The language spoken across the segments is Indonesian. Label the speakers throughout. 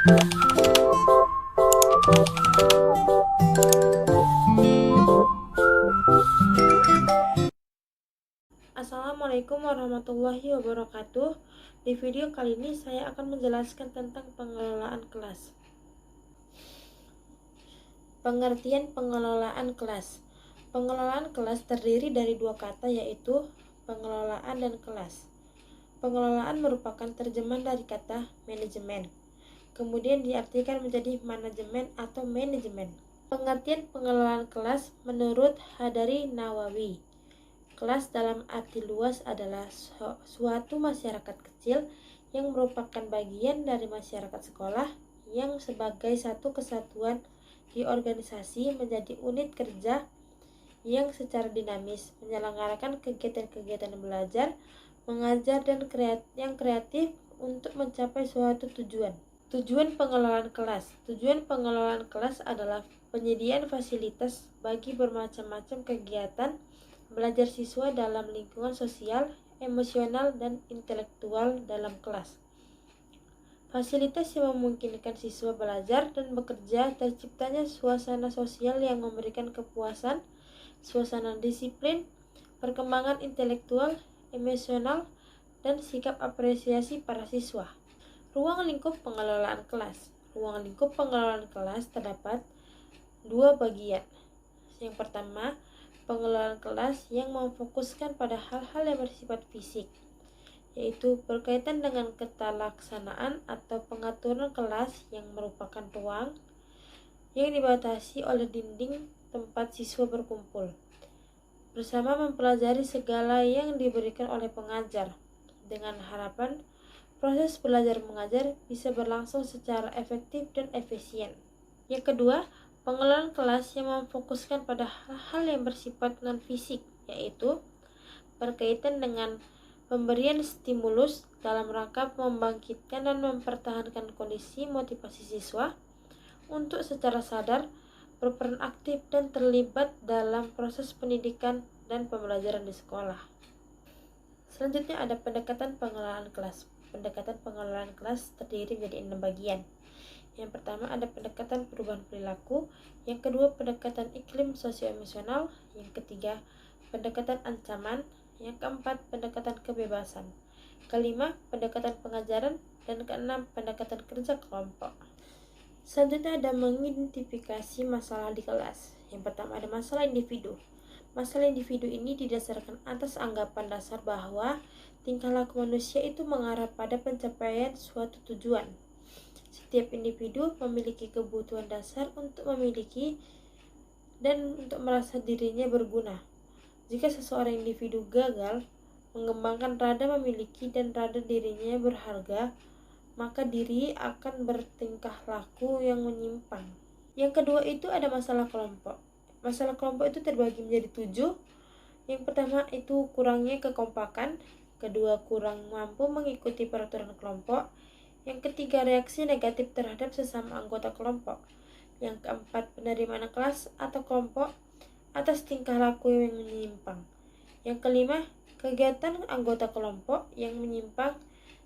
Speaker 1: Assalamualaikum warahmatullahi wabarakatuh. Di video kali ini saya akan menjelaskan tentang pengelolaan kelas. Pengertian pengelolaan kelas. Pengelolaan kelas terdiri dari dua kata, yaitu pengelolaan dan kelas. Pengelolaan merupakan terjemahan dari kata manajemen, kemudian diartikan menjadi manajemen atau manajemen. Pengertian pengelolaan kelas menurut Hadari Nawawi. Kelas dalam arti luas adalah suatu masyarakat kecil yang merupakan bagian dari masyarakat sekolah yang sebagai satu kesatuan di organisasi menjadi unit kerja yang secara dinamis menyelenggarakan kegiatan-kegiatan belajar, mengajar, dan yang kreatif untuk mencapai suatu tujuan. Tujuan pengelolaan kelas. Tujuan pengelolaan kelas adalah penyediaan fasilitas bagi bermacam-macam kegiatan belajar siswa dalam lingkungan sosial, emosional, dan intelektual dalam kelas. Fasilitas yang memungkinkan siswa belajar dan bekerja, terciptanya suasana sosial yang memberikan kepuasan, suasana disiplin, perkembangan intelektual, emosional, dan sikap apresiasi para siswa. Ruang lingkup pengelolaan kelas. Ruang lingkup pengelolaan kelas terdapat dua bagian. Yang pertama, pengelolaan kelas yang memfokuskan pada hal-hal yang bersifat fisik, yaitu berkaitan dengan ketalaksanaan atau pengaturan kelas yang merupakan ruang yang dibatasi oleh dinding tempat siswa berkumpul, bersama mempelajari segala yang diberikan oleh pengajar, dengan harapan proses belajar mengajar bisa berlangsung secara efektif dan efisien. Yang kedua, pengelolaan kelas yang memfokuskan pada hal-hal yang bersifat non-fisik, yaitu berkaitan dengan pemberian stimulus dalam rangka membangkitkan dan mempertahankan kondisi motivasi siswa untuk secara sadar berperan aktif dan terlibat dalam proses pendidikan dan pembelajaran di sekolah. Selanjutnya ada pendekatan pengelolaan kelas. Pendekatan pengelolaan kelas terdiri menjadi 6 bagian. Yang pertama ada pendekatan perubahan perilaku, yang kedua pendekatan iklim sosio-emosional, yang ketiga pendekatan ancaman, yang keempat pendekatan kebebasan, kelima pendekatan pengajaran, dan keenam pendekatan kerja kelompok. Selanjutnya ada mengidentifikasi masalah di kelas. Yang pertama ada masalah individu. Masalah individu ini didasarkan atas anggapan dasar bahwa tingkah laku manusia itu mengarah pada pencapaian suatu tujuan. Setiap individu memiliki kebutuhan dasar untuk memiliki dan untuk merasa dirinya berguna. Jika seseorang individu gagal mengembangkan rada memiliki dan rada dirinya berharga, maka diri akan bertingkah laku yang menyimpang. Yang kedua itu ada masalah kelompok. Masalah kelompok itu terbagi menjadi 7. Yang pertama itu kurangnya kekompakan, kedua kurang mampu mengikuti peraturan kelompok, yang ketiga reaksi negatif terhadap sesama anggota kelompok, yang keempat penerimaan kelas atau kelompok atas tingkah laku yang menyimpang, yang kelima kegiatan anggota kelompok yang menyimpang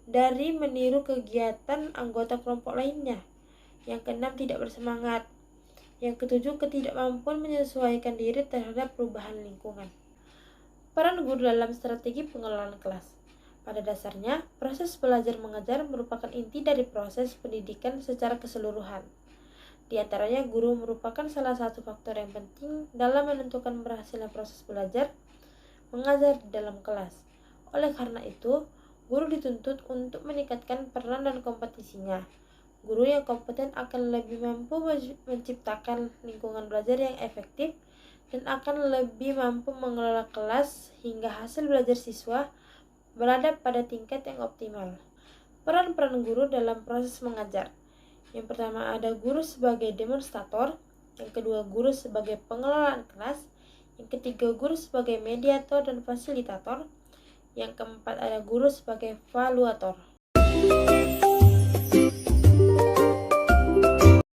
Speaker 1: dari meniru kegiatan anggota kelompok lainnya, yang keenam tidak bersemangat, yang ketujuh ketidakmampuan menyesuaikan diri terhadap perubahan lingkungan. Peran guru dalam strategi pengelolaan kelas. Pada dasarnya, proses belajar mengajar merupakan inti dari proses pendidikan secara keseluruhan. Di antaranya, guru merupakan salah satu faktor yang penting dalam menentukan berhasilnya proses belajar mengajar di dalam kelas. Oleh karena itu, guru dituntut untuk meningkatkan peran dan kompetisinya. Guru yang kompeten akan lebih mampu menciptakan lingkungan belajar yang efektif dan akan lebih mampu mengelola kelas hingga hasil belajar siswa berada pada tingkat yang optimal. Peran-peran guru dalam proses mengajar. Yang pertama ada guru sebagai demonstrator, yang kedua guru sebagai pengelolaan kelas, yang ketiga guru sebagai mediator dan fasilitator, yang keempat ada guru sebagai valuator.